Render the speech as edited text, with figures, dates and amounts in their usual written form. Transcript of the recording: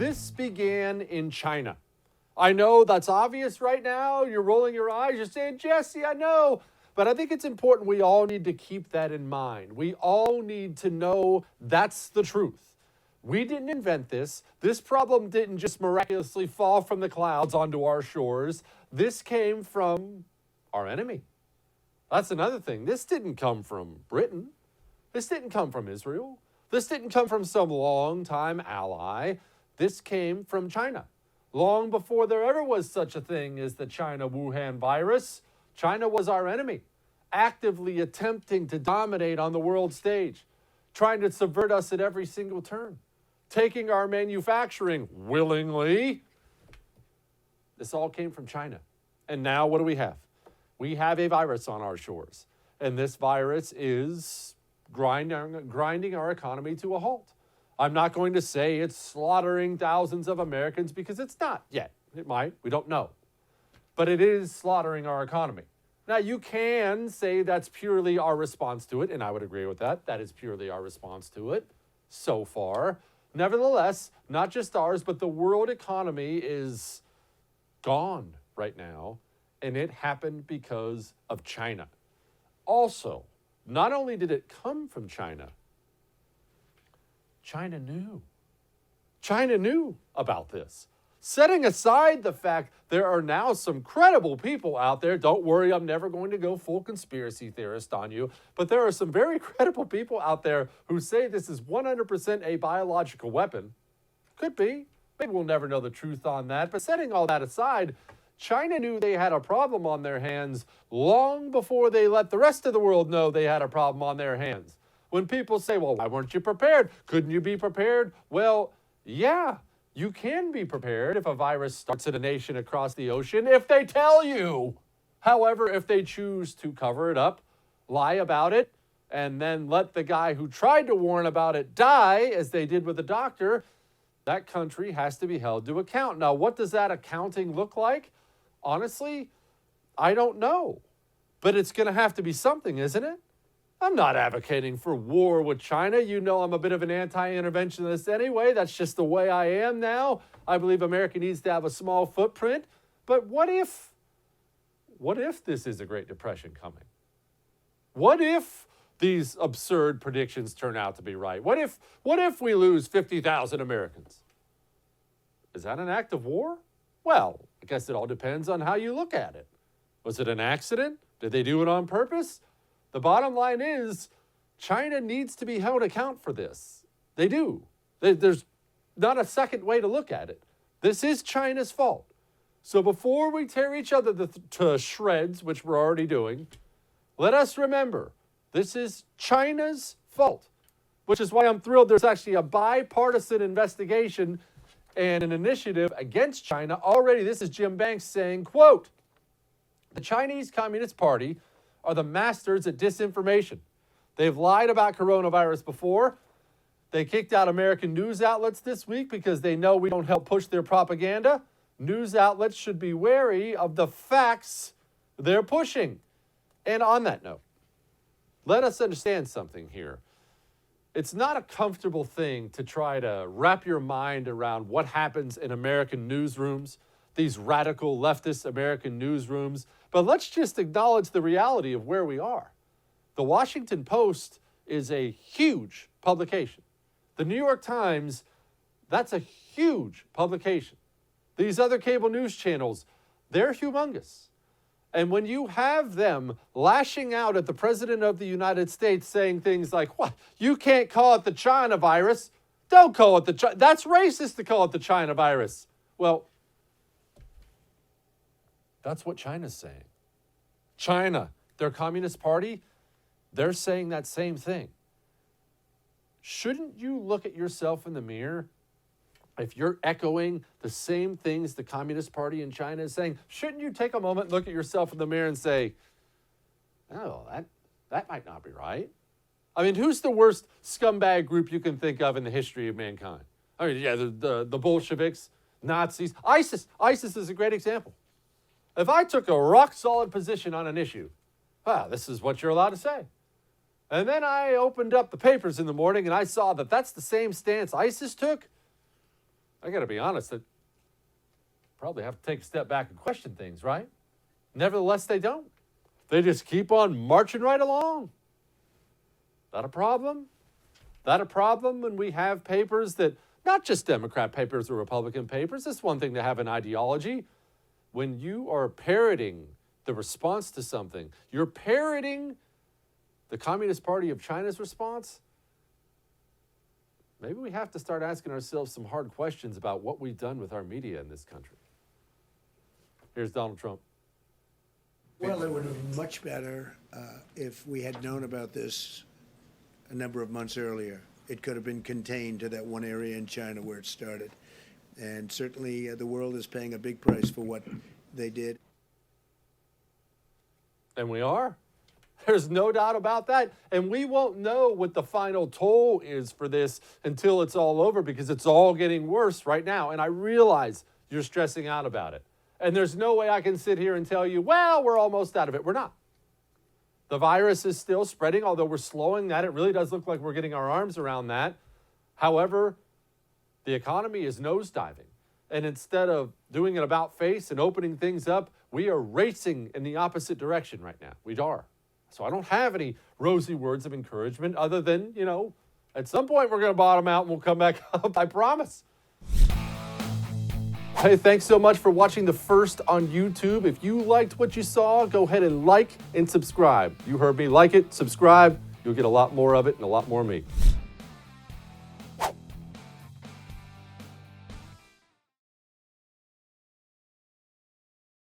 This began in China. I know that's obvious right now. You're rolling your eyes. You're saying, Jesse, I know. But I think it's important we all need to keep that in mind. We all need to know that's the truth. We didn't invent this. This problem didn't just miraculously fall from the clouds onto our shores. This came from our enemy. That's another thing. This didn't come from Britain. This didn't come from Israel. This didn't come from some longtime ally. This came from China. Long before there ever was such a thing as the China Wuhan virus, China was our enemy, actively attempting to dominate on the world stage, trying to subvert us at every single turn, taking our manufacturing willingly. This all came from China. And now what do we have? We have a virus on our shores. And this virus is grinding our economy to a halt. I'm not going to say it's slaughtering thousands of Americans because it's not yet. It might. We don't know. But it is slaughtering our economy. Now, you can say that's purely our response to it, and I would agree with that. That is purely our response to it so far. Nevertheless, not just ours, but the world economy is gone right now, and it happened because of China. Also, not only did it come from China, China knew. China knew about this. Setting aside the fact there are now some credible people out there, don't worry, I'm never going to go full conspiracy theorist on you, but there are some very credible people out there who say this is 100% a biological weapon. Could be. Maybe we'll never know the truth on that. But setting all that aside, China knew they had a problem on their hands long before they let the rest of the world know they had a problem on their hands. When people say, well, why weren't you prepared? Couldn't you be prepared? Well, yeah, you can be prepared if a virus starts in a nation across the ocean, if they tell you. However, if they choose to cover it up, lie about it, and then let the guy who tried to warn about it die, as they did with the doctor, that country has to be held to account. Now, what does that accounting look like? Honestly, I don't know. But it's going to have to be something, isn't it? I'm not advocating for war with China. You know I'm a bit of an anti-interventionist anyway. That's just the way I am now. I believe America needs to have a small footprint. But what if this is a Great Depression coming? What if these absurd predictions turn out to be right? What if we lose 50,000 Americans? Is that an act of war? Well, I guess it all depends on how you look at it. Was it an accident? Did they do it on purpose? The bottom line is China needs to be held account for this. They do. There's not a second way to look at it. This is China's fault. So before we tear each other to shreds, which we're already doing, let us remember this is China's fault, which is why I'm thrilled there's actually a bipartisan investigation and an initiative against China. Already, this is Jim Banks saying, quote, the Chinese Communist Party are the masters at disinformation. They've lied about coronavirus before. They kicked out American news outlets this week because they know we don't help push their propaganda. News outlets should be wary of the facts they're pushing. And on that note, let us understand something here. It's not a comfortable thing to try to wrap your mind around what happens in American newsrooms, these radical leftist American newsrooms. But let's just acknowledge the reality of where we are. The Washington Post is a huge publication. The New York Times, that's a huge publication. These other cable news channels, they're humongous. And when you have them lashing out at the President of the United States saying things like, what, you can't call it the China virus. Don't call it that's racist to call it the China virus. Well, that's what China's saying. China, their Communist Party, they're saying that same thing. Shouldn't you look at yourself in the mirror? If you're echoing the same things the Communist Party in China is saying, shouldn't you take a moment and look at yourself in the mirror and say, oh, that might not be right? I mean, who's the worst scumbag group you can think of in the history of mankind? I mean, yeah, the Bolsheviks, Nazis, ISIS. ISIS is a great example. If I took a rock-solid position on an issue, this is what you're allowed to say. And then I opened up the papers in the morning and I saw that that's the same stance ISIS took. I got to be honest, that probably have to take a step back and question things, right? Nevertheless, they don't. They just keep on marching right along. That a problem? That a problem when we have papers that, not just Democrat papers or Republican papers, it's one thing to have an ideology. When you are parroting the response to something, you're parroting the Communist Party of China's response, maybe we have to start asking ourselves some hard questions about what we've done with our media in this country. Here's Donald Trump. Well, it would have been much better if we had known about this a number of months earlier. It could have been contained to that one area in China where it started. And certainly the world is paying a big price for what they did. And we are. There's no doubt about that. And we won't know what the final toll is for this until it's all over, because it's all getting worse right now. And I realize you're stressing out about it. And there's no way I can sit here and tell you, well, we're almost out of it. We're not. The virus is still spreading, although we're slowing that. It really does look like we're getting our arms around that. However, the economy is nosediving. And instead of doing an about face and opening things up, we are racing in the opposite direction right now. We are. So I don't have any rosy words of encouragement other than, at some point we're going to bottom out and we'll come back up, I promise. Hey, thanks so much for watching The First on YouTube. If you liked what you saw, go ahead and like and subscribe. You heard me. Like it, subscribe. You'll get a lot more of it and a lot more of me.